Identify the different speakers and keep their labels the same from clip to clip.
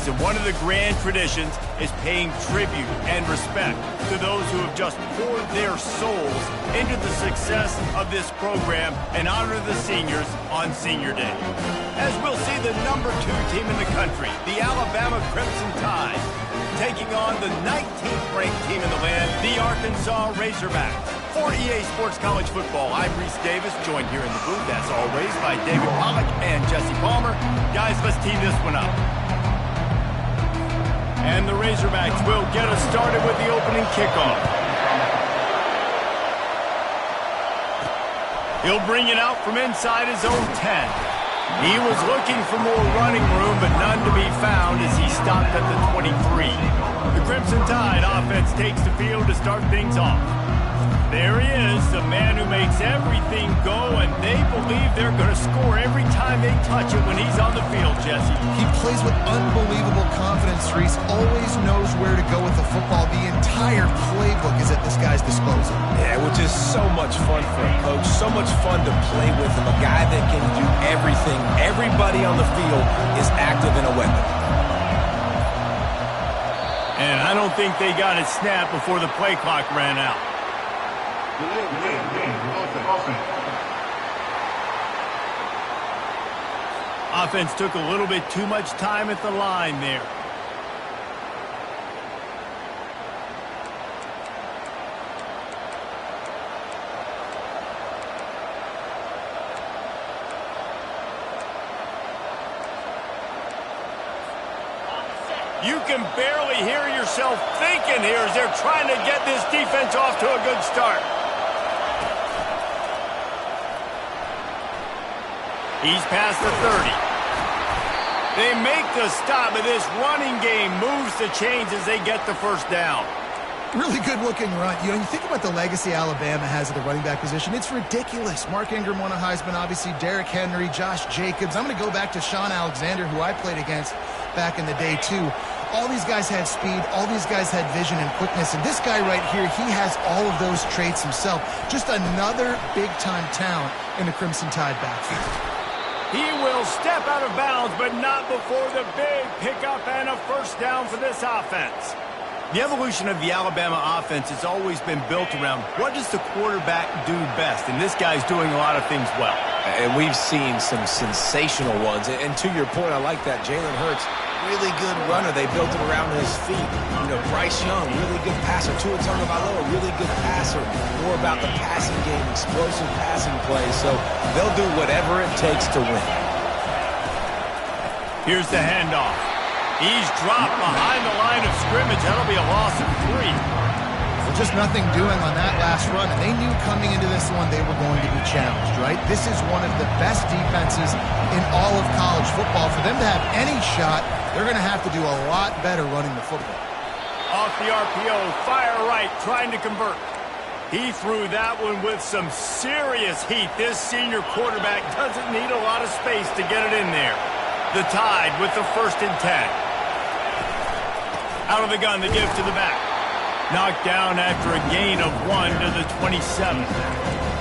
Speaker 1: season, one of the grand traditions is paying tribute and respect to those who have just poured their souls into the success of this program and honor the seniors on Senior Day. As we'll see the #2 team in the country, the Alabama Crimson Tide, taking on the 19th ranked team in the land, the Arkansas Razorbacks. For EA Sports College Football, I'm Reese Davis, joined here in the booth, as always, by David Pollack and Jesse Palmer. Guys, let's tee this one up. And the Razorbacks will get us started with the opening kickoff. He'll bring it out from inside his own 10. He was looking for more running room, but none to be found as he stopped at the 23. The Crimson Tide offense takes the field to start things off. There he is, the man who makes everything go, and they believe they're going to score every time they touch it when he's on the field, Jesse.
Speaker 2: He plays with unbelievable confidence, Reese. Always knows where to go with the football. The entire playbook is at this guy's disposal.
Speaker 3: Yeah, which is so much fun for a coach, so much fun to play with him, a guy that can do everything. Everybody on the field is active in a weapon.
Speaker 1: And I don't think they got it snapped before the play clock ran out. Offense took a little bit too much time at the line there. You can barely hear yourself thinking here as they're trying to get this defense off to a good start. He's past the 30. They make the stop, but this running game moves the chains as they get the first down.
Speaker 2: Really good-looking run. You know, you think about the legacy Alabama has at the running back position. It's ridiculous. Mark Ingram won a Heisman, obviously. Derrick Henry, Josh Jacobs. I'm going to go back to Sean Alexander, who I played against back in the day, too. All these guys had speed. All these guys had vision and quickness. And this guy right here, he has all of those traits himself. Just another big-time talent in the Crimson Tide backfield.
Speaker 1: He will step out of bounds, but not before the big pickup and a first down for this offense. The evolution of the Alabama offense has always been built around what does the quarterback do best, and this guy's doing a lot of things well.
Speaker 3: And we've seen some sensational ones. And to your point, I like that. Jalen Hurts, really good runner. They built it around his feet. You know, Bryce Young, really good passer. Tua Tagovailoa, really good passer. More about the passing game, explosive passing plays. So they'll do whatever it takes to win.
Speaker 1: Here's the handoff. He's dropped behind the line of scrimmage. That'll be a loss of 3.
Speaker 2: Well, just nothing doing on that last run. And they knew coming into this one they were going to be challenged, right? This is one of the best defenses in all of college football. For them to have any shot, they're going to have to do a lot better running the football.
Speaker 1: Off the RPO, fire right, trying to convert. He threw that one with some serious heat. This senior quarterback doesn't need a lot of space to get it in there. The Tide with the 1st and 10. Out of the gun, the give to the back. Knocked down after a gain of 1 to the 27.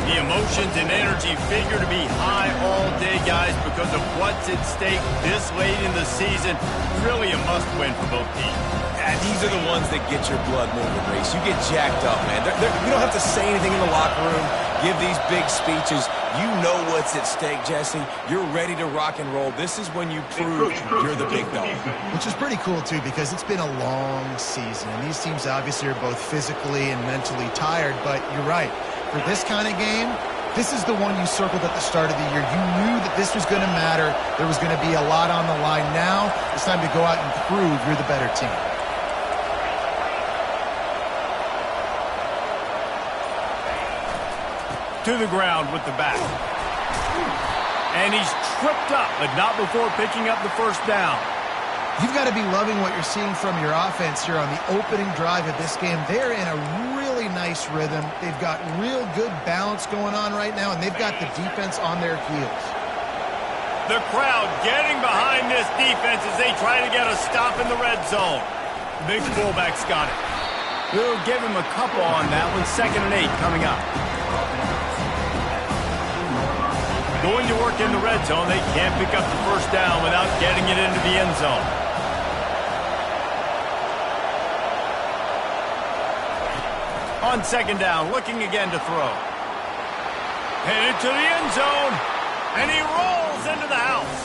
Speaker 1: The emotions and energy figure to be high all day, guys, because of what's at stake this late in the season. Really a must-win for both teams.
Speaker 3: And these are the ones that get your blood moving, Reese. You get jacked up, man. You don't have to say anything in the locker room, give these big speeches. You know what's at stake, Jesse. You're ready to rock and roll. This is when you prove you're the big dog.
Speaker 2: Which is pretty cool, too, because it's been a long season. And these teams obviously are both physically and mentally tired. But you're right. For this kind of game, this is the one you circled at the start of the year. You knew that this was going to matter. There was going to be a lot on the line. Now it's time to go out and prove you're the better team.
Speaker 1: To the ground with the back. And he's tripped up, but not before picking up the first down.
Speaker 2: You've got to be loving what you're seeing from your offense here on the opening drive of this game. They're in a really nice rhythm. They've got real good balance going on right now, and they've got the defense on their heels.
Speaker 1: The crowd getting behind this defense as they try to get a stop in the red zone. Big fullback's got it. We'll give him a couple on that one. 2nd and 8 coming up. Going to work in the red zone. They can't pick up the first down without getting it into the end zone. On second down, looking again to throw. Headed to the end zone, and he rolls into the house.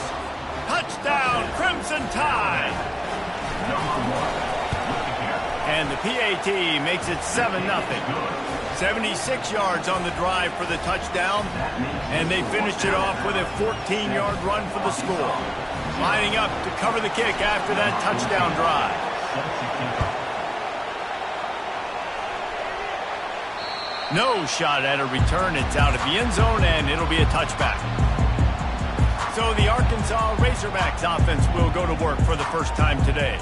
Speaker 1: Touchdown, Crimson Tide. And the PAT makes it 7-0. 76 yards on the drive for the touchdown, and they finished it off with a 14-yard run for the score. Lining up to cover the kick after that touchdown drive. No shot at a return. It's out of the end zone, and it'll be a touchback. So the Arkansas Razorbacks offense will go to work for the first time today.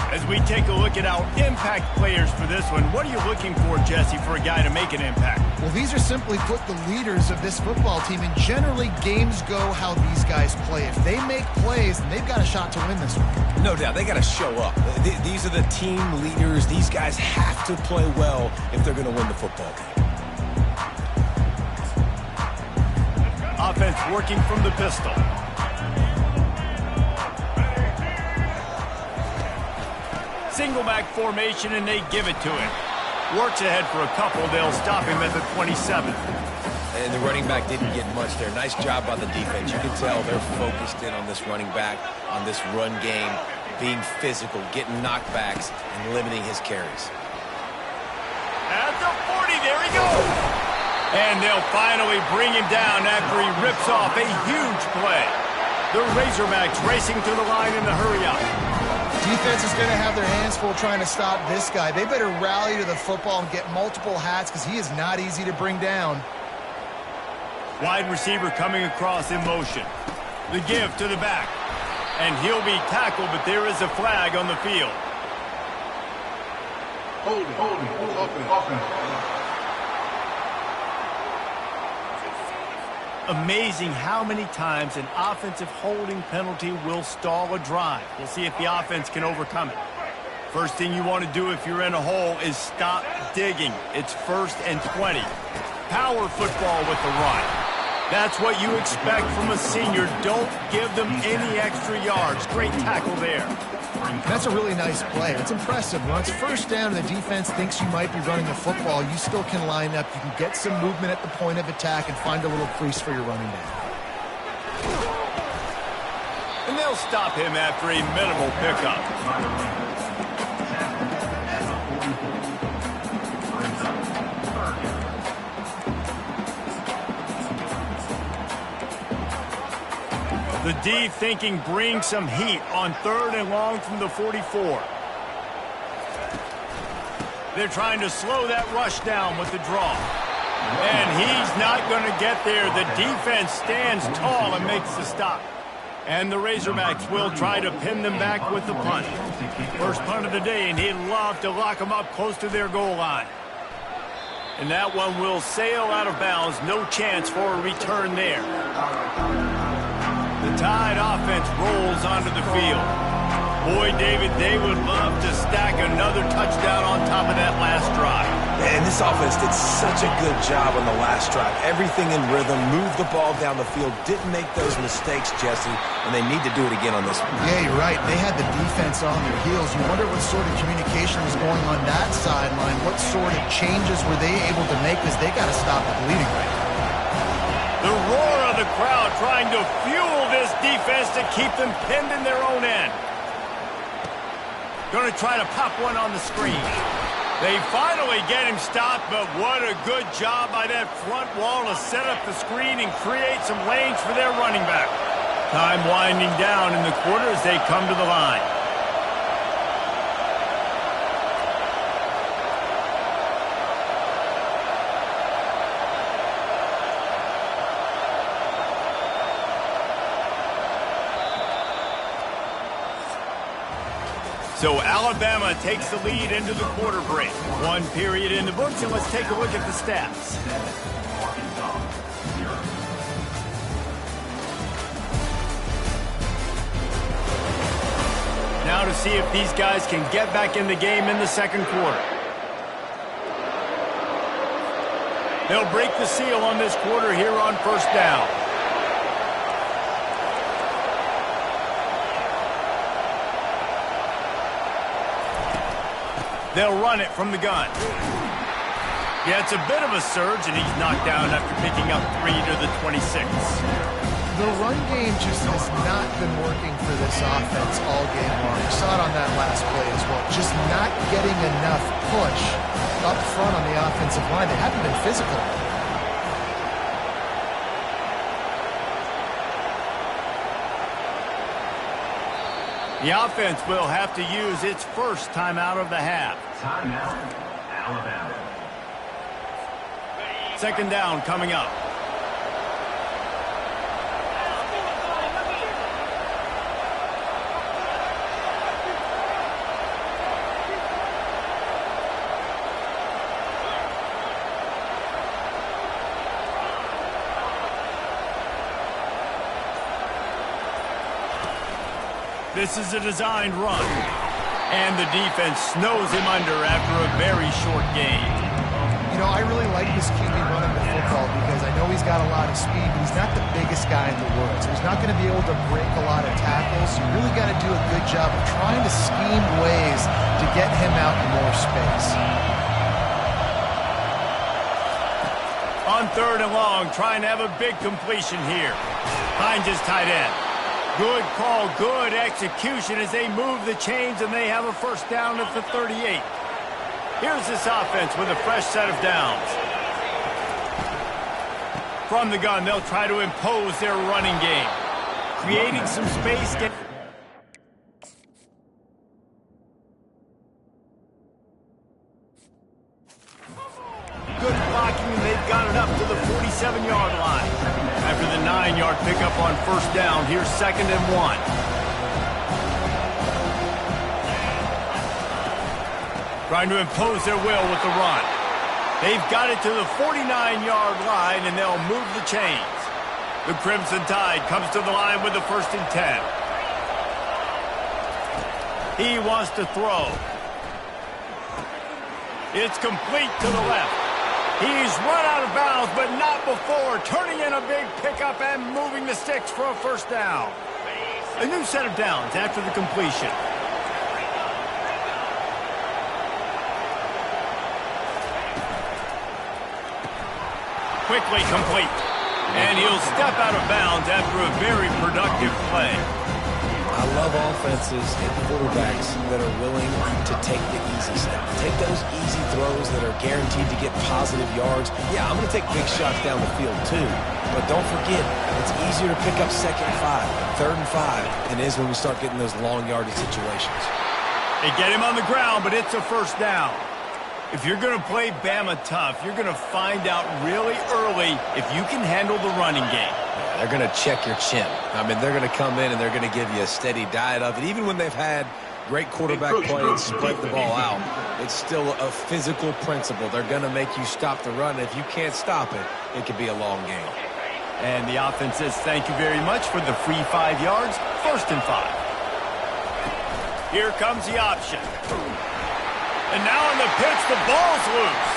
Speaker 1: As we take a look at our impact players for this one, what are you looking for, Jesse, for a guy to make an impact?
Speaker 2: Well, these are simply put the leaders of this football team, and generally games go how these guys play. If they make plays, then they've got a shot to win this one.
Speaker 3: No doubt. They got to show up. These are the team leaders. These guys have to play well if they're going to win the football game.
Speaker 1: Offense working from the pistol. Single back formation, and they give it to him. Works ahead for a couple. They'll stop him at the 27.
Speaker 3: And the running back didn't get much there. Nice job by the defense. You can tell they're focused in on this running back, on this run game, being physical, getting knockbacks, and limiting his carries.
Speaker 1: At the 40, there he goes. And they'll finally bring him down after he rips off a huge play. The Razorbacks racing to the line in the hurry-up.
Speaker 2: Defense is going to have their hands full trying to stop this guy. They better rally to the football and get multiple hats because he is not easy to bring down.
Speaker 1: Wide receiver coming across in motion. The give to the back. And he'll be tackled, but there is a flag on the field. Amazing how many times an offensive holding penalty will stall a drive. We'll see if the offense can overcome it. First thing you want to do if you're in a hole is stop digging. It's 1st and 20. Power football with the run. That's what you expect from a senior. Don't give them any extra yards. Great tackle there.
Speaker 2: That's a really nice play. It's impressive. When it's first down and the defense thinks you might be running the football, you still can line up. You can get some movement at the point of attack and find a little crease for your running back.
Speaker 1: And they'll stop him after a minimal pickup. The D thinking bring some heat on 3rd and long from the 44. They're trying to slow that rush down with the draw. And he's not going to get there. The defense stands tall and makes the stop. And the Razorbacks will try to pin them back with the punt. First punt of the day, and he'd love to lock them up close to their goal line. And that one will sail out of bounds. No chance for a return there. The Tide offense rolls onto the field. Boy, David, they would love to stack another touchdown on top of that last drive.
Speaker 3: And this offense did such a good job on the last drive. Everything in rhythm, moved the ball down the field, didn't make those mistakes, Jesse, and they need to do it again on this one.
Speaker 2: Yeah, you're right. They had the defense on their heels. You wonder what sort of communication was going on that sideline. What sort of changes were they able to make because they got to stop the bleeding right now.
Speaker 1: The roar of the crowd trying to fuel this defense to keep them pinned in their own end. Going to try to pop one on the screen. They finally get him stopped, but what a good job by that front wall to set up the screen and create some lanes for their running back. Time winding down in the quarter as they come to the line. So Alabama takes the lead into the quarter break. One period in the books, and let's take a look at the stats. Now to see if these guys can get back in the game in the second quarter. They'll break the seal on this quarter here on first down. They'll run it from the gun. Yeah, it's a bit of a surge, and he's knocked down after picking up 3 to the 26.
Speaker 2: The run game just has not been working for this offense all game long. You saw it on that last play as well. Just not getting enough push up front on the offensive line. They haven't been physical.
Speaker 1: The offense will have to use its first timeout of the half.
Speaker 4: Timeout, Alabama.
Speaker 1: Second down coming up. This is a designed run. And the defense snows him under after a very short gain.
Speaker 2: You know, I really like this QB running the football because I know he's got a lot of speed, but he's not the biggest guy in the world. So he's not going to be able to break a lot of tackles. You really got to do a good job of trying to scheme ways to get him out in more space.
Speaker 1: On 3rd and long, trying to have a big completion here. Finds his tight end. Good call, good execution as they move the chains and they have a first down at the 38. Here's this offense with a fresh set of downs. From the gun, they'll try to impose their running game. Creating some space. Good blocking, and they've got it up to the 47-yard line. After the 9-yard pickup on first down, here's 2nd and 1. Trying to impose their will with the run. They've got it to the 49-yard line, and they'll move the chains. The Crimson Tide comes to the line with the 1st and 10. He wants to throw. It's complete to the left. He's run out of bounds, but not before turning in a big pickup and moving the sticks for a first down. A new set of downs after the completion. Quickly complete. And he'll step out of bounds after a very productive play.
Speaker 3: I love offenses and quarterbacks that are willing to take the easy step. Take those easy throws that are guaranteed to get positive yards. Yeah, I'm going to take big shots down the field too. But don't forget, it's easier to pick up 2nd and 5, 3rd and 5 than it is when we start getting those long yardage situations.
Speaker 1: They get him on the ground, but it's a first down. If you're going to play Bama tough, you're going to find out really early if you can handle the running game.
Speaker 3: Yeah, they're going to check your chin. I mean, they're going to come in and they're going to give you a steady diet of it. Even when they've had great quarterback play and spread the ball out, it's still a physical principle. They're going to make you stop the run. If you can't stop it, it could be a long game.
Speaker 1: And the offense says thank you very much for the free 5 yards, 1st and 5. Here comes the option. And now in the pitch, the ball's loose.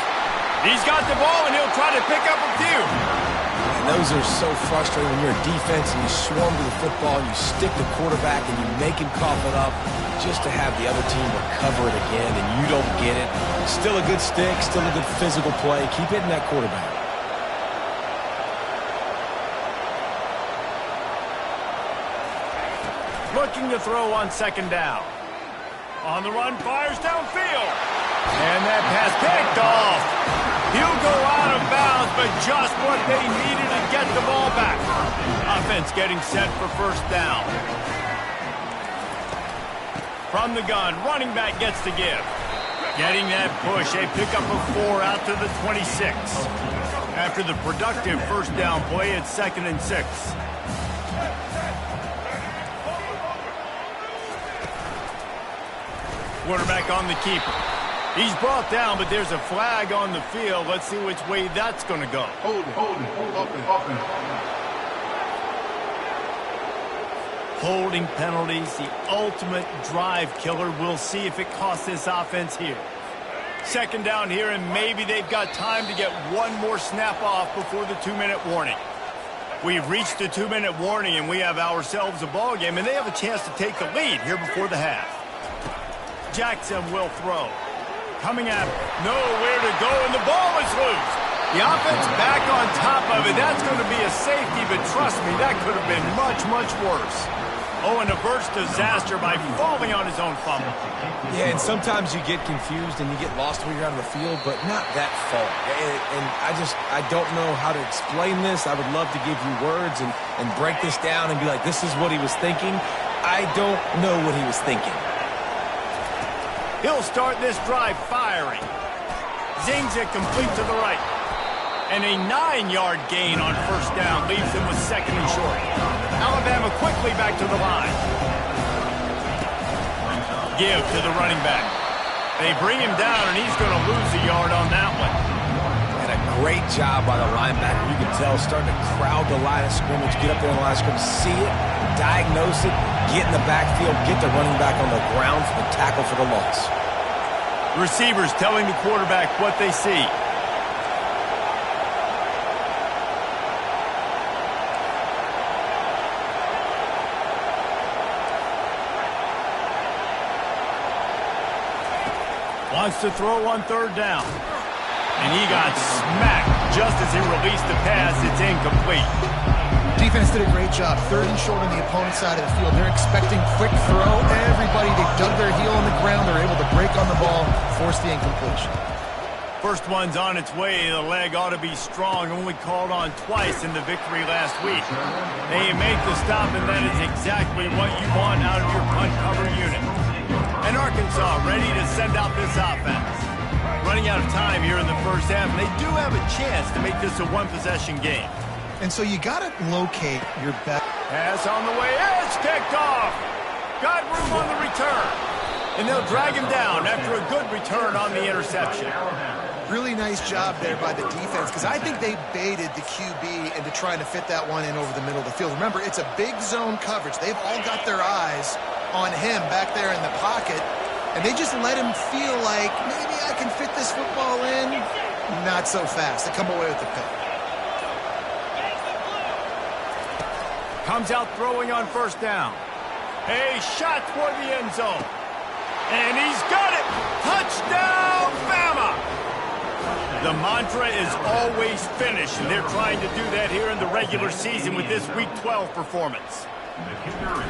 Speaker 1: He's got the ball, and he'll try to pick up a few.
Speaker 3: And those are so frustrating when you're a defense and you swarm to the football, you stick the quarterback, and you make him cough it up just to have the other team recover it again, and you don't get it. Still a good stick, still a good physical play. Keep hitting that quarterback.
Speaker 1: Looking to throw on 2nd down. On the run, fires downfield. And that pass picked off. He'll go out of bounds, but just what they needed to get the ball back. Offense getting set for first down. From the gun, running back gets to give. Getting that push, a pickup of 4 out to the 26. After the productive first down play, it's 2nd and 6. Quarterback on the keeper. He's brought down, but there's a flag on the field. Let's see which way that's going to go. Holding penalties, the ultimate drive killer. We'll see if it costs this offense here. 2nd down here, and maybe they've got time to get one more snap off before the 2-minute warning. We've reached the 2-minute warning, and we have ourselves a ball game, and they have a chance to take the lead here before the half. Jackson will throw. coming at him. Nowhere to go, and the ball is loose. The offense back on top of it. That's going to be a safety, but trust me, that could have been much, much worse. Oh, and averts disaster by falling on his own fumble.
Speaker 3: Yeah, and sometimes you get confused and you get lost when you're out of the field, but not that far. And I don't know how to explain this. I would love to give you words and break this down and be like, this is what he was thinking. I don't know what he was thinking.
Speaker 1: He'll start this drive firing. Zings it complete to the right. And a 9-yard gain on first down leaves him with second and short. Alabama quickly back to the line. Give to the running back. They bring him down, and he's going to lose a yard on that one.
Speaker 3: And a great job by the linebacker. You can tell starting to crowd the line of scrimmage, get up there on the line of scrimmage, see it, diagnose it, get in the backfield, get the running back on the ground for the tackle for the loss.
Speaker 1: Receivers telling the quarterback what they see. Wants to throw on third down. And he got smacked just as he released the pass. It's incomplete.
Speaker 2: Defense did a great job. Third and short on the opponent's side of the field. They're expecting quick throw. Everybody, they dug their heel on the ground. They're able to break on the ball, force the incompletion.
Speaker 1: First one's on its way. The leg ought to be strong. Only called on twice in the victory last week. They make the stop, and that is exactly what you want out of your punt cover unit. And Arkansas ready to send out this offense. Running out of time here in the first half, and they do have a chance to make this a one-possession game.
Speaker 2: And so you got to locate your best.
Speaker 1: Pass on the way. It's kicked off. Got room on the return. And they'll drag him down after a good return on the interception.
Speaker 2: Really nice job there by the defense, because I think they baited the QB into trying to fit that one in over the middle of the field. Remember, it's a big zone coverage. They've all got their eyes on him back there in the pocket, and they just let him feel like maybe I can fit this football in. Not so fast. They come away with the pick.
Speaker 1: Comes out throwing on first down. A shot toward the end zone. And he's got it! Touchdown, Bama! The mantra is always finish, and they're trying to do that here in the regular season with this Week 12 performance.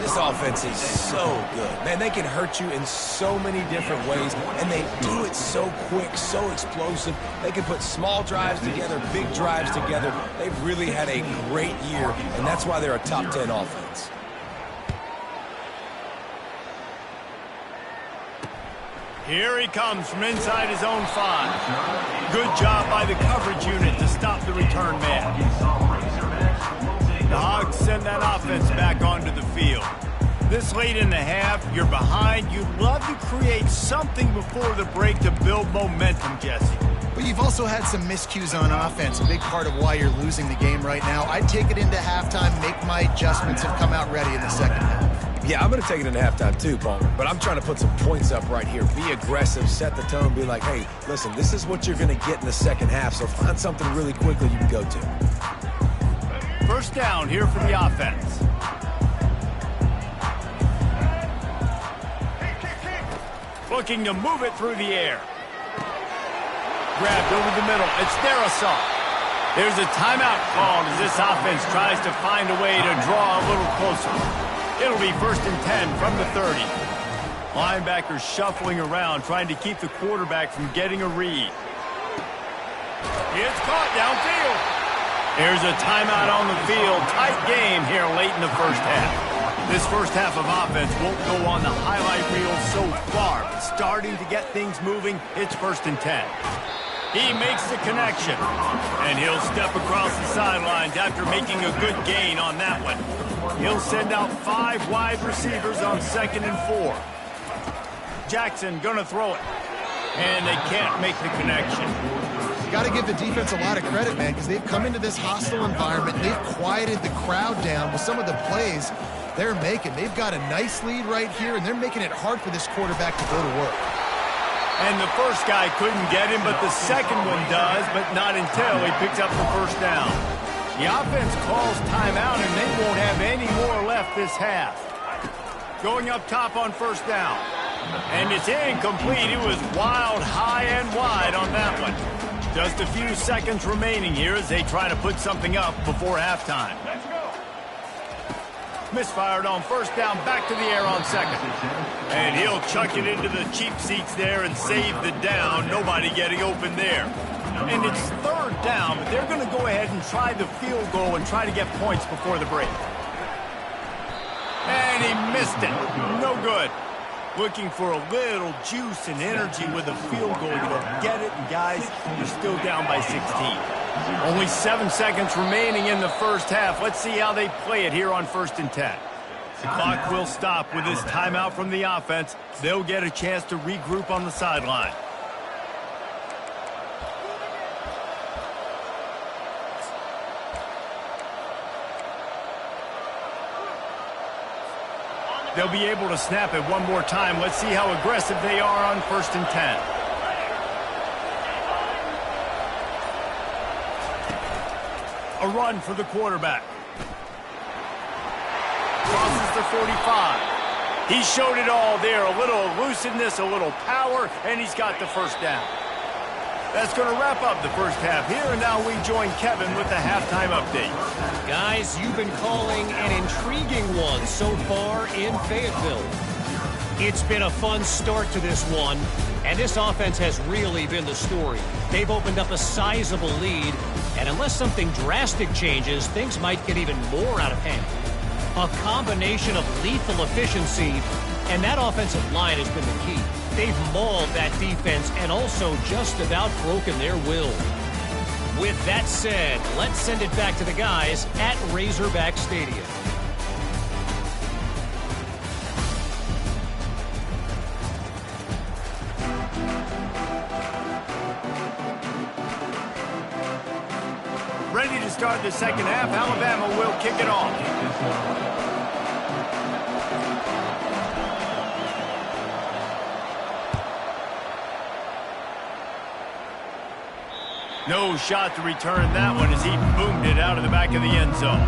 Speaker 3: This offense is so good. Man, they can hurt you in so many different ways, and they do it so quick, so explosive. They can put small drives together, big drives together. They've really had a great year, and that's why they're a top 10 offense.
Speaker 1: Here he comes from inside his own 5. Good job by the coverage unit to stop the return man. The Hogs send that offense back onto the field. This late in the half, you're behind. You'd love to create something before the break to build momentum, Jesse.
Speaker 2: But you've also had some miscues on offense, a big part of why you're losing the game right now. I'd take it into halftime, make my adjustments, and come out ready in the second half.
Speaker 3: Yeah, I'm going to take it into halftime too, Palmer. But I'm trying to put some points up right here. Be aggressive, set the tone, be like, hey, listen, this is what you're going to get in the second half, so find something really quickly you can go to.
Speaker 1: First down here for the offense. Looking to move it through the air. Grabbed over the middle. It's Darisaw. There's a timeout called as this offense tries to find a way to draw a little closer. It'll be 1st and 10 from the 30. Linebackers shuffling around, trying to keep the quarterback from getting a read. It's caught downfield. There's a timeout on the field. Tight game here late in the first half. This first half of offense won't go on the highlight reel so far, but starting to get things moving, it's 1st and 10. He makes the connection, and he'll step across the sidelines after making a good gain on that one. He'll send out 5 wide receivers on 2nd and 4. Jackson gonna throw it, and they can't make the connection.
Speaker 2: Got to give the defense a lot of credit, man, because they've come into this hostile environment. They've quieted the crowd down with some of the plays they're making. They've got a nice lead right here, and they're making it hard for this quarterback to go to work.
Speaker 1: And the first guy couldn't get him, but the second one does, but not until he picks up the first down. The offense calls timeout, and they won't have any more left this half. Going up top on first down. And it's incomplete. It was wild, high and wide on that one. Just a few seconds remaining here as they try to put something up before halftime. Misfired on first down, back to the air on second. And he'll chuck it into the cheap seats there and save the down. Nobody getting open there. And it's third down, but they're going to go ahead and try the field goal and try to get points before the break. And he missed it. No good. Looking for a little juice and energy with a field goal. You don't get it, and guys, you're still down by 16. Only 7 seconds remaining in the first half. Let's see how they play it here on 1st and 10. The clock will stop with this timeout from the offense. They'll get a chance to regroup on the sideline. They'll be able to snap it one more time. Let's see how aggressive they are on 1st and 10. A run for the quarterback. Crosses the 45. He showed it all there. A little elusiveness, a little power, and he's got the first down. That's going to wrap up the first half here, and now we join Kevin with the halftime update.
Speaker 5: Guys, you've been calling an intriguing one so far in Fayetteville. It's been a fun start to this one, and this offense has really been the story. They've opened up a sizable lead, and unless something drastic changes, things might get even more out of hand. A combination of lethal efficiency, and that offensive line has been the key. They've mauled that defense and also just about broken their will. With that said, let's send it back to the guys at Razorback Stadium.
Speaker 1: Ready to start the second half. Alabama will kick it off. No shot to return that one as he boomed it out of the back of the end zone.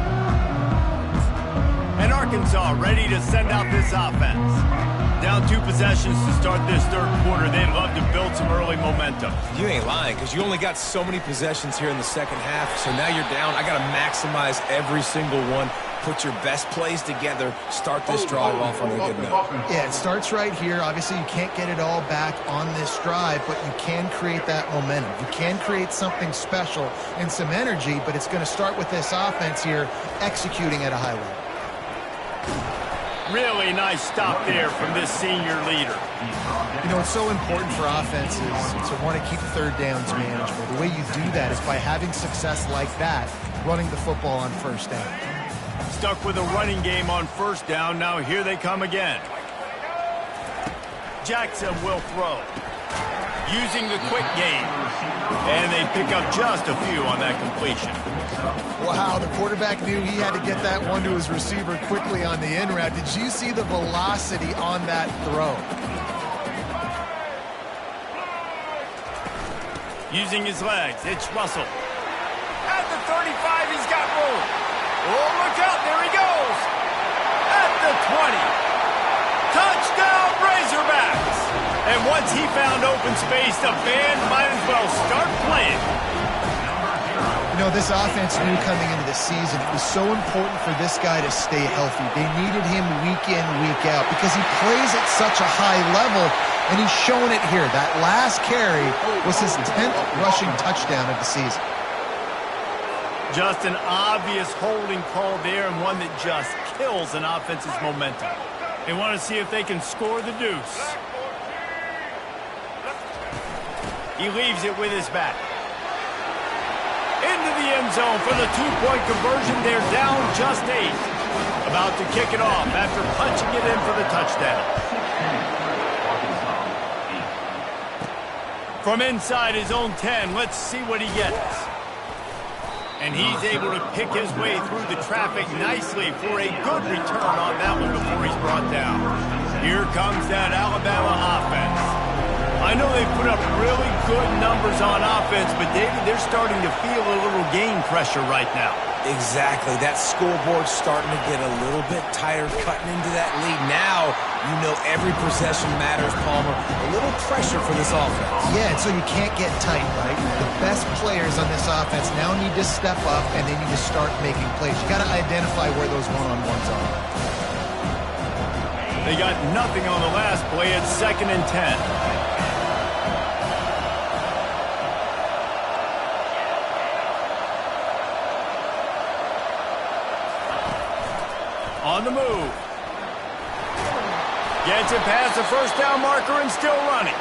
Speaker 1: And Arkansas ready to send out this offense. Down 2 possessions to start this third quarter. They'd love to build some early momentum.
Speaker 3: You ain't lying, because you only got so many possessions here in the second half, so now you're down. I got to maximize every single one. Put your best plays together. Start this drive off on a good note.
Speaker 2: Yeah, it starts right here. Obviously, you can't get it all back on this drive, but you can create that momentum. You can create something special and some energy, but it's going to start with this offense here executing at a high level.
Speaker 1: Really nice stop there from this senior leader.
Speaker 2: You know, it's so important for offenses to want to keep third downs manageable. The way you do that is by having success like that, running the football on first down.
Speaker 1: Stuck with a running game on first down. Now here they come again. Jackson will throw. Using the quick game. And they pick up just a few on that completion.
Speaker 2: Wow, the quarterback knew he had to get that one to his receiver quickly on the in route. Did you see the velocity on that throw?
Speaker 1: Using his legs, it's Russell. At the 35, he's got room. Oh, look out, there he goes. At the 20. Touchdown, Razorbacks. And once he found open space, the band might as well start playing.
Speaker 2: You know, this offense knew coming into the season it was so important for this guy to stay healthy. They needed him week in, week out because he plays at such a high level, and he's shown it here. That last carry was his 10th rushing touchdown of the season.
Speaker 1: Just an obvious holding call there, and one that just kills an offense's momentum. They want to see if they can score the deuce. He leaves it with his back. Into the end zone for the two-point conversion. They're down just 8. About to kick it off after punching it in for the touchdown. From inside his own 10, let's see what he gets. And he's able to pick his way through the traffic nicely for a good return on that one before he's brought down. Here comes that Alabama offense. I know they've put up really good numbers on offense, but David, they're starting to feel a little game pressure right now.
Speaker 3: Exactly. That scoreboard's starting to get a little bit tired cutting into that lead. Now, you know every possession matters, Palmer. A little pressure for this offense.
Speaker 2: Yeah, and so you can't get tight, right? The best players on this offense now need to step up, and they need to start making plays. You got to identify where those one-on-ones are.
Speaker 1: They got nothing on the last play. It's 2nd and 10. On the move. Gets it past the first down marker and still running.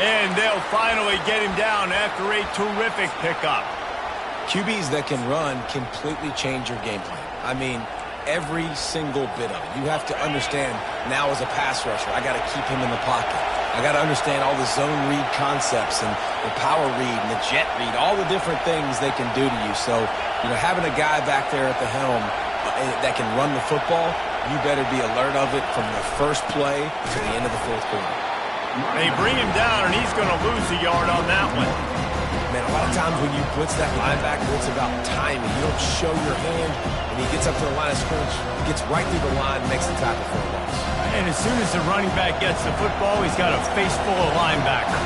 Speaker 1: And they'll finally get him down after a terrific pickup.
Speaker 3: QBs that can run completely change your game plan. I mean, every single bit of it. You have to understand now as a pass rusher, I got to keep him in the pocket. I got to understand all the zone read concepts and the power read and the jet read, all the different things they can do to you. So, you know, having a guy back there at the helm that can run the football, you better be alert of it from the first play to the end of the fourth quarter.
Speaker 1: They bring him down, and he's going to lose a yard on that one.
Speaker 3: Man, a lot of times when you blitz that linebacker, it's about timing. You don't show your hand. When he gets up to the line of scrimmage, he gets right through the line and makes the tackle for a loss.
Speaker 1: And as soon as the running back gets the football, he's got a face full of linebacker.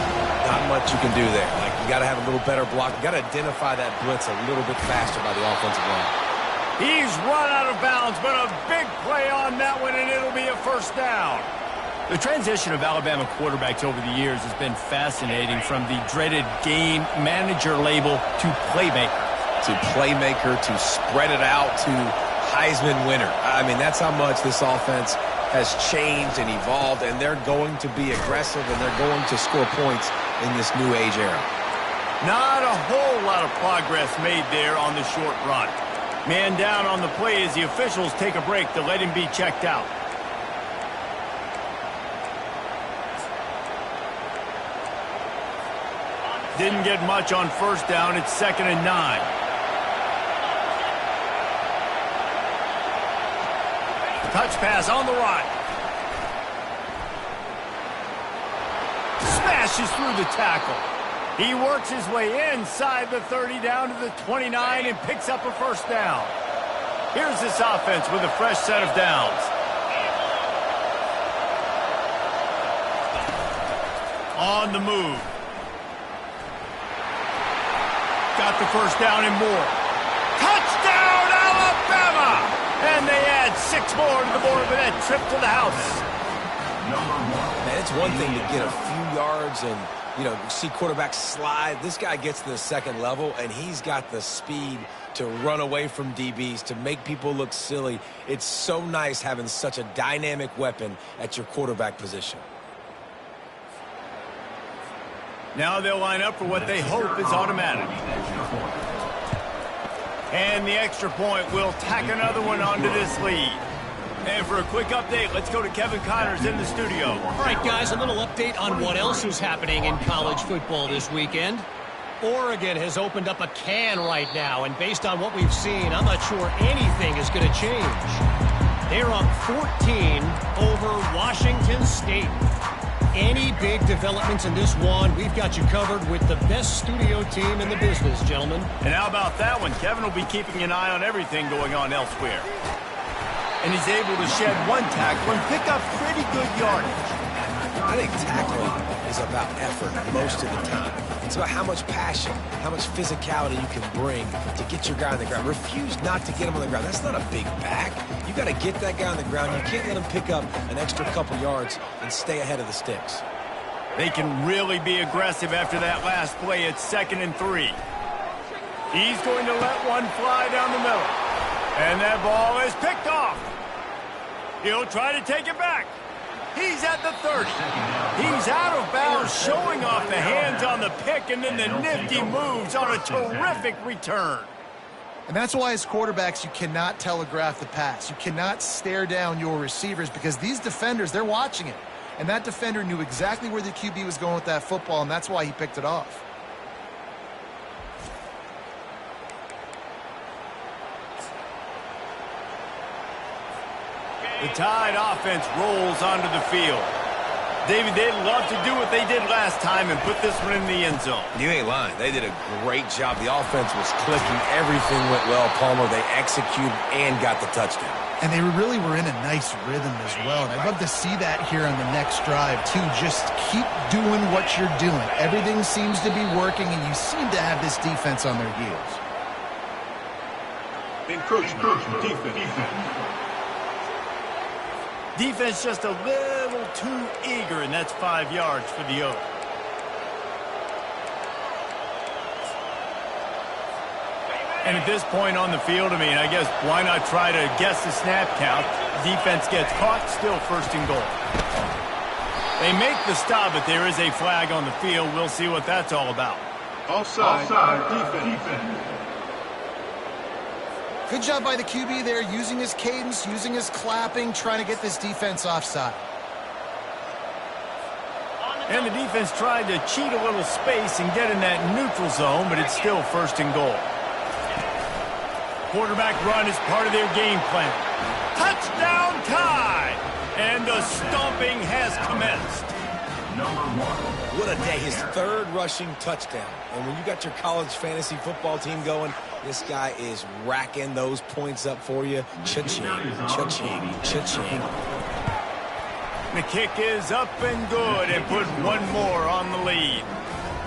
Speaker 3: Not much you can do there. Like, you got to have a little better block. You got to identify that blitz a little bit faster by the offensive line.
Speaker 1: He's run out of bounds, but a big play on that one, and it'll be a first down. The transition of Alabama quarterbacks over the years has been fascinating, from the dreaded game manager label to playmaker.
Speaker 3: To spread it out to Heisman winner. I mean, that's how much this offense has changed and evolved, and they're going to be aggressive, and they're going to score points in this new age era.
Speaker 1: Not a whole lot of progress made there on the short run. Man down on the play as the officials take a break to let him be checked out. Didn't get much on first down. It's 2nd and 9. Touch pass on the right. Smashes through the tackle. He works his way inside the 30 down to the 29 and picks up a first down. Here's this offense with a fresh set of downs. On the move. Got the first down and more. Touchdown, Alabama! And they add 6 more to the board with that trip to the house.
Speaker 3: Man, it's one thing to get a few yards and, you know, see quarterbacks slide. This guy gets to the second level, and he's got the speed to run away from DBs, to make people look silly. It's so nice having such a dynamic weapon at your quarterback position.
Speaker 1: Now they'll line up for what they hope is automatic. And the extra point will tack another one onto this lead. And for a quick update, let's go to Kevin Connors in the studio.
Speaker 5: All right, guys, a little update on what else is happening in college football this weekend. Oregon has opened up a can right now, and based on what we've seen, I'm not sure anything is going to change. They're up 14 over Washington State. Any big developments in this one, we've got you covered with the best studio team in the business, gentlemen.
Speaker 1: And how about that one? Kevin will be keeping an eye on everything going on elsewhere. And he's able to shed one tackle and pick up pretty good yardage.
Speaker 3: I think tackling is about effort most of the time. It's about how much passion, how much physicality you can bring to get your guy on the ground. Refuse not to get him on the ground. That's not a big back. You got to get that guy on the ground. You can't let him pick up an extra couple yards and stay ahead of the sticks.
Speaker 1: They can really be aggressive after that last play. It's 2nd and 3. He's going to let one fly down the middle. And that ball is picked off. He'll try to take it back. He's at the 30. He's out of bounds, showing off the hands on the pick, and then the nifty moves on a terrific return.
Speaker 2: And that's why as quarterbacks, you cannot telegraph the pass. You cannot stare down your receivers, because these defenders, they're watching it. And that defender knew exactly where the QB was going with that football, and that's why he picked it off.
Speaker 1: The Tide offense rolls onto the field. David, they'd love to do what they did last time and put this one in the end zone.
Speaker 3: You ain't lying. They did a great job. The offense was clicking. Everything went well, Palmer. They executed and got the touchdown.
Speaker 2: And they really were in a nice rhythm as well. And I'd love to see that here on the next drive, too. Just keep doing what you're doing. Everything seems to be working, and you seem to have this defense on their heels.
Speaker 6: Encroachment. Defense.
Speaker 1: Defense just a little too eager, and that's 5 yards for the O. And at this point on the field, I guess why not try to guess the snap count? Defense gets caught, still first and goal. They make the stop, but there is a flag on the field. We'll see what that's all about.
Speaker 6: Offside. Defense.
Speaker 2: Good job by the QB there, using his cadence, using his clapping, trying to get this defense offside.
Speaker 1: And the defense tried to cheat a little space and get in that neutral zone, but it's still first and goal. Quarterback run is part of their game plan. Touchdown time! And the stomping has commenced.
Speaker 3: What a day. His third rushing touchdown. And when you got your college fantasy football team going, this guy is racking those points up for you. Cha-ching, cha-ching, cha-ching.
Speaker 1: The kick is up and good and put one more on the lead.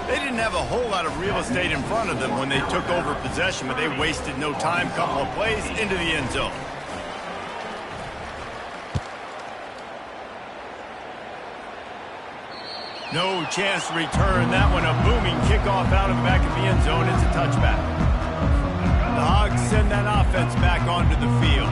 Speaker 1: They didn't have a whole lot of real estate in front of them when they took over possession, but they wasted no time. Couple of plays into the end zone. No chance to return that one. A booming kickoff out of the back of the end zone. It's a touchback. The Hogs send that offense back onto the field.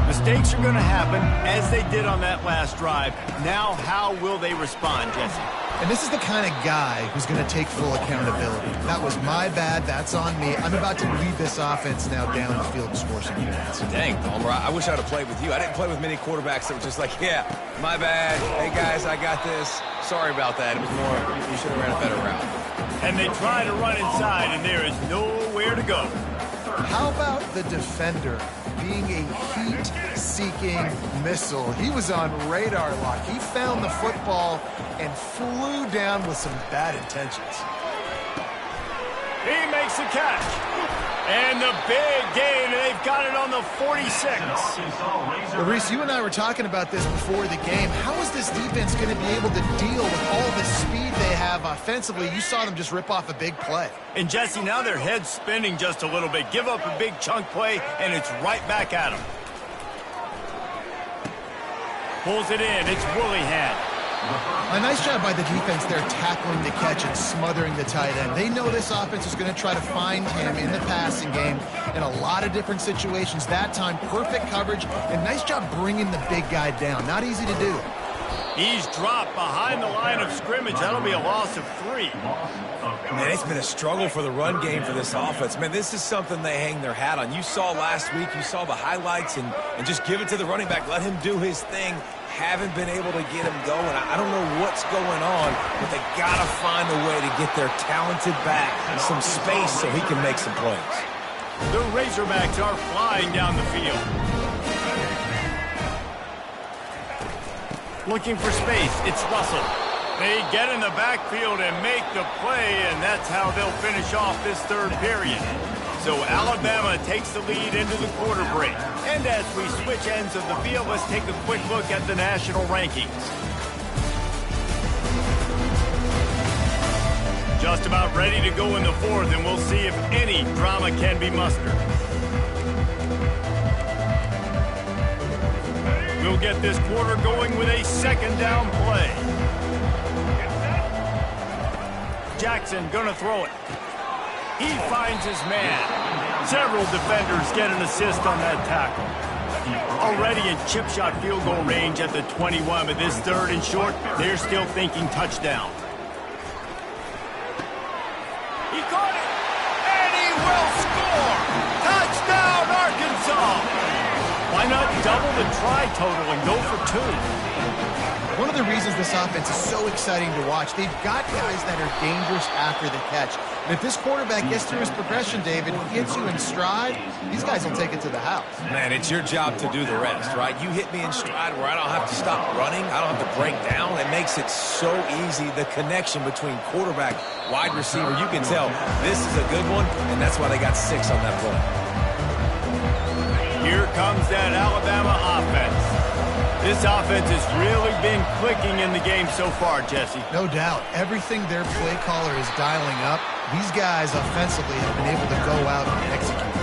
Speaker 1: Mistakes are going to happen, as they did on that last drive. Now, how will they respond, Jesse?
Speaker 2: And this is the kind of guy who's going to take full accountability. That was my bad. That's on me. I'm about to lead this offense now down the field and score some points.
Speaker 3: Dang, Palmer, I wish I would have played with you. I didn't play with many quarterbacks that were just like, yeah, my bad. Hey, guys, I got this. Sorry about that. It was more, you should have ran a better route.
Speaker 1: And they try to run inside, and there is nowhere to go.
Speaker 2: How about the defender being a heat-seeking missile? He was on radar lock. He found the football and flew down with some bad intentions.
Speaker 1: He makes the catch. And the big gain, and they've got it on the 46.
Speaker 2: Well, Reese, you and I were talking about this before the game. How is this defense going to be able to deal with all the speed they have offensively? You saw them just rip off a big play.
Speaker 1: And, Jesse, now their head's spinning just a little bit. Give up a big chunk play, and it's right back at them. Pulls it in. It's Woollyhan.
Speaker 2: A nice job by the defense there tackling the catch and smothering the tight end. They know this offense is going to try to find him in the passing game in a lot of different situations. That time, perfect coverage, and nice job bringing the big guy down. Not easy to do.
Speaker 1: He's dropped behind the line of scrimmage. That'll be a loss of 3.
Speaker 3: Man, it's been a struggle for the run game for this offense. Man, this is something they hang their hat on. You saw last week, you saw the highlights, and just give it to the running back. Let him do his thing. Haven't been able to get him going. I don't know what's going on, but they got to find a way to get their talented back some space so he can make some plays.
Speaker 1: The Razorbacks are flying down the field. Looking for space. It's Russell. They get in the backfield and make the play, and that's how they'll finish off this third period. So Alabama takes the lead into the quarter break. And as we switch ends of the field, let's take a quick look at the national rankings. Just about ready to go in the fourth, and we'll see if any drama can be mustered. We'll get this quarter going with a second down play. Jackson gonna throw it. He finds his man. Several defenders get an assist on that tackle. Already in chip shot field goal range at the 21, but this third and short, they're still thinking touchdown. He caught it, and he will score! Touchdown, Arkansas! Why not double the try total and go for 2?
Speaker 2: One of the reasons this offense is so exciting to watch, they've got guys that are dangerous after the catch. And if this quarterback gets through his progression, David, he hits you in stride, these guys will take it to the house.
Speaker 3: Man, it's your job to do the rest, right? You hit me in stride where I don't have to stop running. I don't have to break down. It makes it so easy, the connection between quarterback, wide receiver. You can tell this is a good one, and that's why they got 6 on that play.
Speaker 1: Here comes that Alabama offense. This offense has really been clicking in the game so far, Jesse.
Speaker 2: No doubt. Everything their play caller is dialing up, these guys offensively have been able to go out and execute.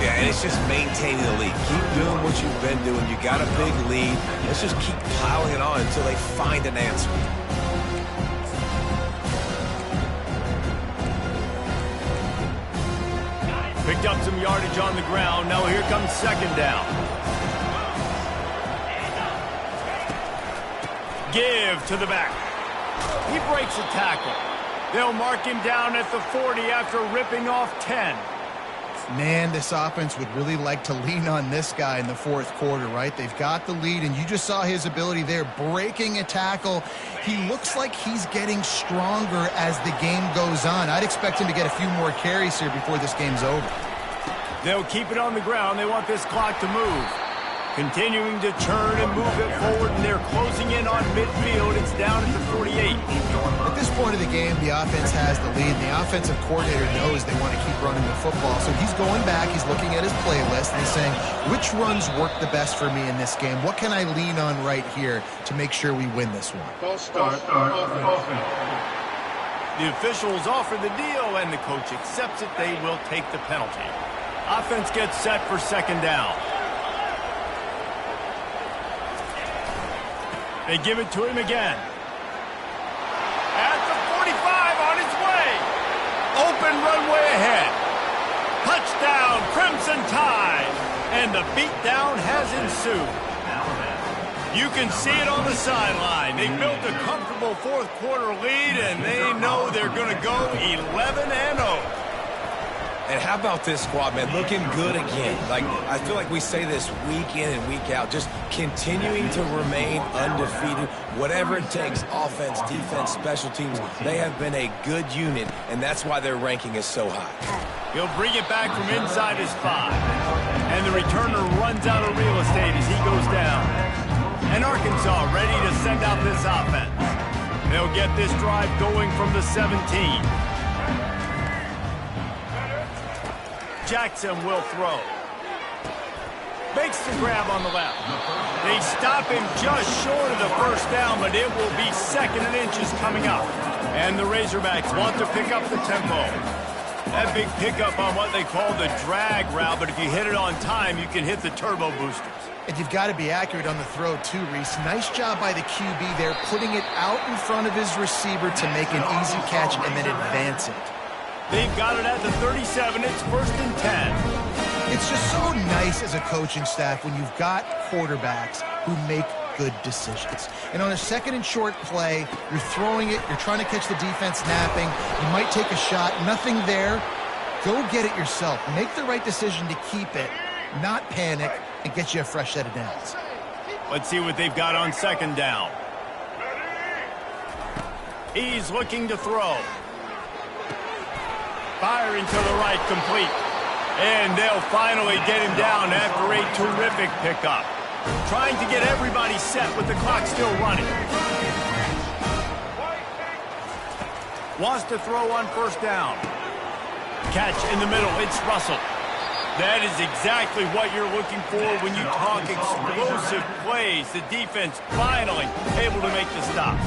Speaker 3: Yeah, and it's just maintaining the lead. Keep doing what you've been doing. You got a big lead. Let's just keep piling it on until they find an answer.
Speaker 1: Picked up some yardage on the ground. Now here comes second down. Give to the back. He breaks a tackle. They'll mark him down at the 40 after ripping off 10.
Speaker 2: Man, this offense would really like to lean on this guy in the fourth quarter, right? They've got the lead, and you just saw his ability there, breaking a tackle. He looks like he's getting stronger as the game goes on. I'd expect him to get a few more carries here before this game's over.
Speaker 1: They'll keep it on the ground. They want this clock to move. Continuing to turn and move it forward, and they're closing in on midfield. It's down at the 48.
Speaker 2: At this point of the game, the offense has the lead. The offensive coordinator knows they want to keep running the football. So he's going back, he's looking at his playlist, and he's saying, which runs work the best for me in this game? What can I lean on right here to make sure we win this one?
Speaker 6: False start. Offense.
Speaker 1: The officials offer the deal, and the coach accepts it. They will take the penalty. Offense gets set for second down. They give it to him again. At the 45, on his way. Open runway ahead. Touchdown, Crimson Tide. And the beatdown has ensued. You can see it on the sideline. They built a comfortable fourth quarter lead, and they know they're going to go 11-0.
Speaker 3: And how about this squad, man? Looking good again. I feel like we say this week in and week out, just continuing to remain undefeated. Whatever it takes, offense, defense, special teams, they have been a good unit, and that's why their ranking is so high.
Speaker 1: He'll bring it back from inside his 5. And the returner runs out of real estate as he goes down. And Arkansas ready to send out this offense. They'll get this drive going from the 17. Jackson will throw. Makes the grab on the left. They stop him just short of the first down, but it will be second and inches coming up. And the Razorbacks want to pick up the tempo. That big pickup on what they call the drag route, but if you hit it on time, you can hit the turbo boosters.
Speaker 2: And you've got to be accurate on the throw, too, Reese. Nice job by the QB there, putting it out in front of his receiver to make an easy catch and then advance it.
Speaker 1: They've got it at the 37. It's first and 10.
Speaker 2: It's just so nice as a coaching staff when you've got quarterbacks who make good decisions. And on a second and short play, you're throwing it, you're trying to catch the defense napping, you might take a shot, nothing there. Go get it yourself. Make the right decision to keep it, not panic, and get you a fresh set of downs.
Speaker 1: Let's see what they've got on second down. He's looking to throw. Firing to the right, complete. And they'll finally get him down after a terrific pickup. Trying to get everybody set with the clock still running. Wants to throw on first down. Catch in the middle, it's Russell. That is exactly what you're looking for when you talk explosive plays. The defense finally able to make the stop.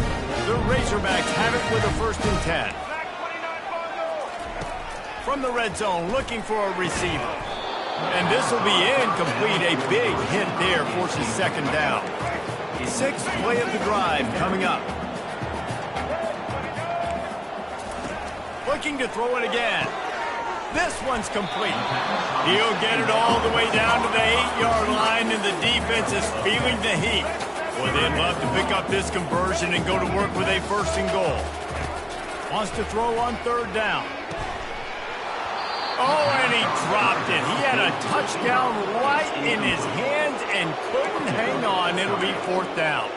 Speaker 1: The Razorbacks have it with a first and 10. From the red zone, looking for a receiver. And this will be incomplete. A big hit there forces second down. Sixth play of the drive coming up. Looking to throw it again. This one's complete. He'll get it all the way down to the 8-yard line, and the defense is feeling the heat. Well, they'd love to pick up this conversion and go to work with a first and goal. Wants to throw on third down. Oh, and he dropped it. He had a touchdown right in his hands and couldn't hang on. It'll be fourth down.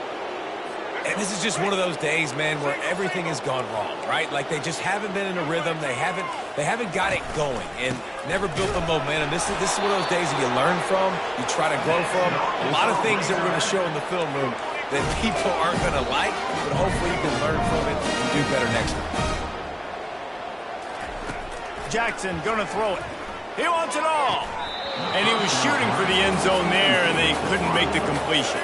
Speaker 3: And this is just one of those days, man, where everything has gone wrong, right? Like they just haven't been in a rhythm. They haven't got it going and never built the momentum. This is one of those days that you learn from, you try to grow from. A lot of things that we're going to show in the film room that people aren't going to like, but hopefully you can learn from it and do better next time.
Speaker 1: Jackson going to throw it. He wants it all. And he was shooting for the end zone there, and they couldn't make the completion.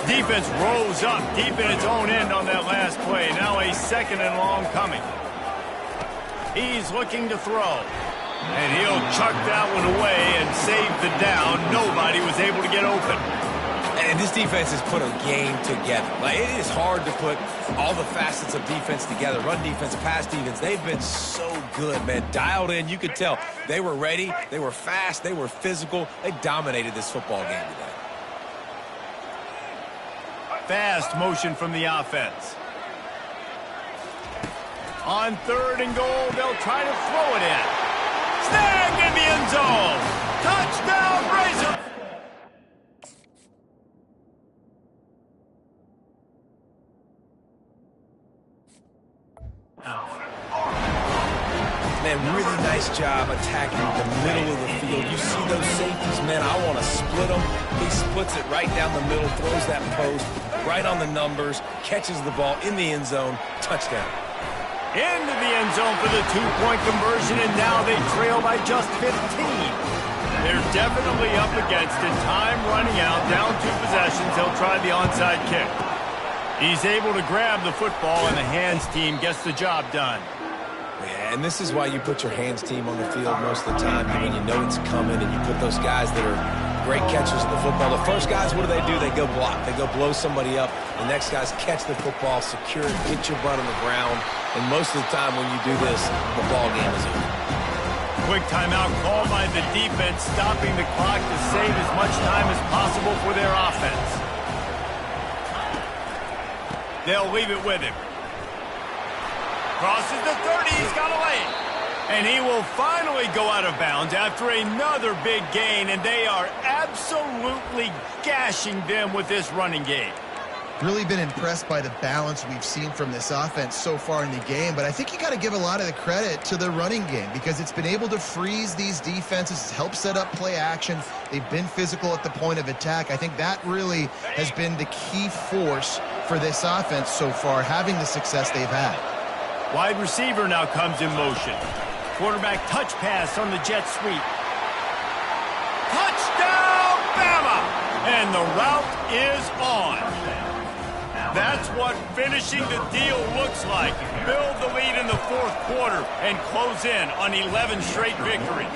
Speaker 1: Defense rose up deep in its own end on that last play. Now a 2nd and long coming. He's looking to throw. And he'll chuck that one away and save the down. Nobody was able to get open.
Speaker 3: And this defense has put a game together. Like, it is hard to put all the facets of defense together. Run defense, pass defense. They've been so good, man. Dialed in. You could tell they were ready. They were fast. They were physical. They dominated this football game today.
Speaker 1: Fast motion from the offense. On 3rd and goal, they'll try to throw it in. Snagged in the end zone. Touchdown, Razor.
Speaker 3: Man, really nice job attacking the middle of the field. You see those safeties, man, I want to split them. He splits it right down the middle, throws that post, right on the numbers, catches the ball in the end zone, touchdown.
Speaker 1: Into the end zone for the 2-point conversion, and now they trail by just 15. They're definitely up against it. Time running out, down 2 possessions. They'll try the onside kick. He's able to grab the football, and the hands team gets the job done.
Speaker 3: Yeah, and this is why you put your hands team on the field most of the time. When you know it's coming and you put those guys that are great catchers of the football. The first guys, what do? They go block. They go blow somebody up. The next guys catch the football, secure it, get your butt on the ground. And most of the time when you do this, the ball game is over.
Speaker 1: Quick timeout called by the defense, stopping the clock to save as much time as possible for their offense. They'll leave it with him. Crosses the 30, he's got a lane. And he will finally go out of bounds after another big gain, and they are absolutely gashing them with this running game.
Speaker 2: Really been impressed by the balance we've seen from this offense so far in the game, but I think you got to give a lot of the credit to the running game because it's been able to freeze these defenses, help set up play action. They've been physical at the point of attack. I think that really has been the key force for this offense so far, having the success they've had.
Speaker 1: Wide receiver now comes in motion. Quarterback touch pass on the jet sweep. Touchdown, Bama! And the route is on. That's what finishing the deal looks like. Build the lead in the 4th quarter and close in on 11 straight victories.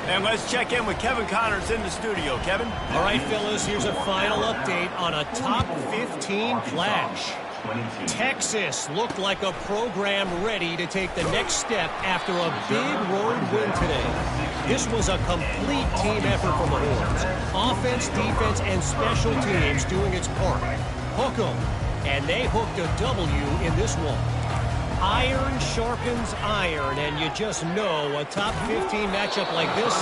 Speaker 1: And let's check in with Kevin Connors in the studio. Kevin?
Speaker 5: All right, fellas, here's a final update on a top 15 flash. Texas looked like a program ready to take the next step after a big road win today. This was a complete team effort from the Horns. Offense, defense, and special teams doing its part. Hook 'em, and they hooked a W in this one. Iron sharpens iron, and you just know a top 15 matchup like this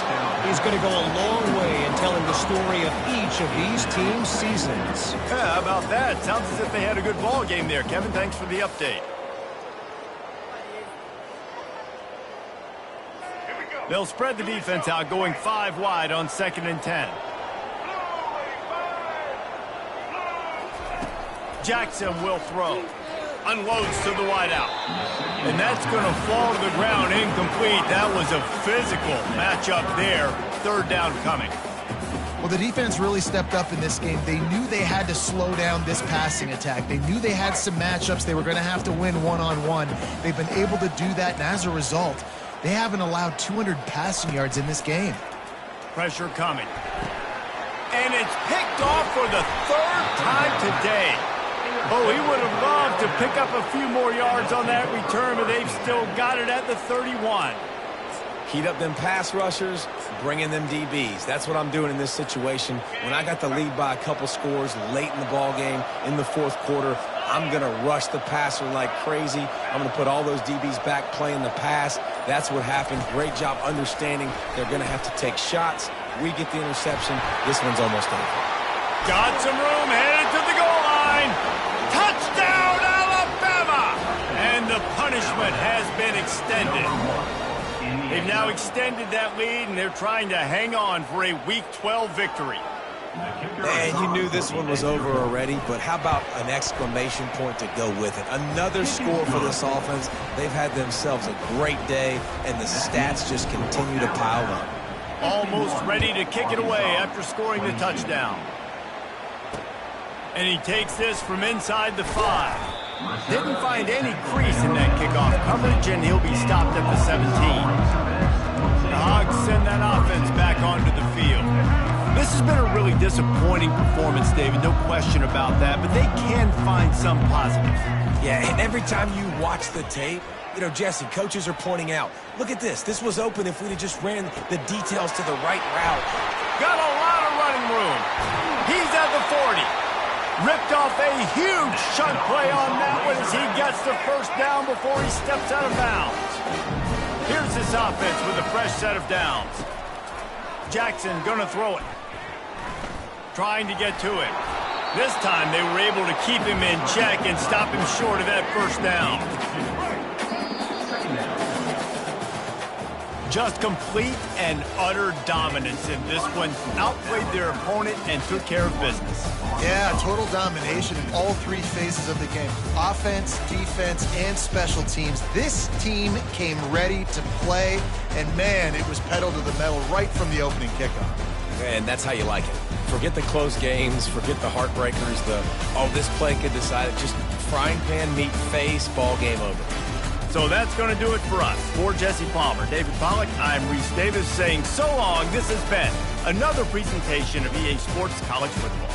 Speaker 5: is going to go a long way in telling the story of each of these teams' seasons.
Speaker 1: Yeah, how about that? Sounds as if they had a good ball game there. Kevin, thanks for the update. They'll spread the defense out, going 5 wide on 2nd and 10. Jackson will throw. Unloads to the wideout. And that's going to fall to the ground incomplete. That was a physical matchup there. 3rd down coming.
Speaker 2: Well, the defense really stepped up in this game. They knew they had to slow down this passing attack. They knew they had some matchups they were going to have to win one-on-one. They've been able to do that, and as a result, they haven't allowed 200 passing yards in this game.
Speaker 1: Pressure coming. And it's picked off for the 3rd time today. Oh, he would have loved to pick up a few more yards on that return, but they've still got it at the 31.
Speaker 3: Heat up them pass rushers, bring in them DBs. That's what I'm doing in this situation. When I got the lead by a couple scores late in the ball game, in the 4th quarter, I'm going to rush the passer like crazy. I'm going to put all those DBs back playing the pass. That's what happened. Great job understanding they're going to have to take shots. We get the interception. This one's almost over.
Speaker 1: Got some room, headed to the goal line. Touchdown! punishment has been extended. They've now extended that lead, and they're trying to hang on for a Week 12 victory.
Speaker 3: Man, you knew this one was over already, but how about an exclamation point to go with it? Another score for this offense. They've had themselves a great day, and the stats just continue to pile up.
Speaker 1: Almost ready to kick it away after scoring the touchdown. And he takes this from inside the 5. Didn't find any crease in that kickoff coverage, and he'll be stopped at the 17. The Hogs send that offense back onto the field. This has been a really disappointing performance, David, no question about that, but they can find some positives.
Speaker 3: Yeah, and every time you watch the tape, you know, Jesse, coaches are pointing out, look at this. This was open if we'd have just ran the details to the right route.
Speaker 1: Got a lot of running room. He's at the 40. Ripped off a huge chunk play on that one as he gets the first down before he steps out of bounds. Here's his offense with a fresh set of downs. Jackson gonna throw it. Trying to get to it. This time they were able to keep him in check and stop him short of that first down. Just complete and utter dominance in this one. Outplayed their opponent and took care of business.
Speaker 2: Yeah, total domination in all 3 phases of the game. Offense, defense, and special teams. This team came ready to play, and man, it was pedal to the metal right from the opening kickoff.
Speaker 3: And that's how you like it. Forget the close games, forget the heartbreakers, this play could decide it. Just frying pan, meat face, ball game over.
Speaker 1: So that's going to do it for us. For Jesse Palmer, David Pollack, I'm Reese Davis saying so long. This has been another presentation of EA Sports College Football.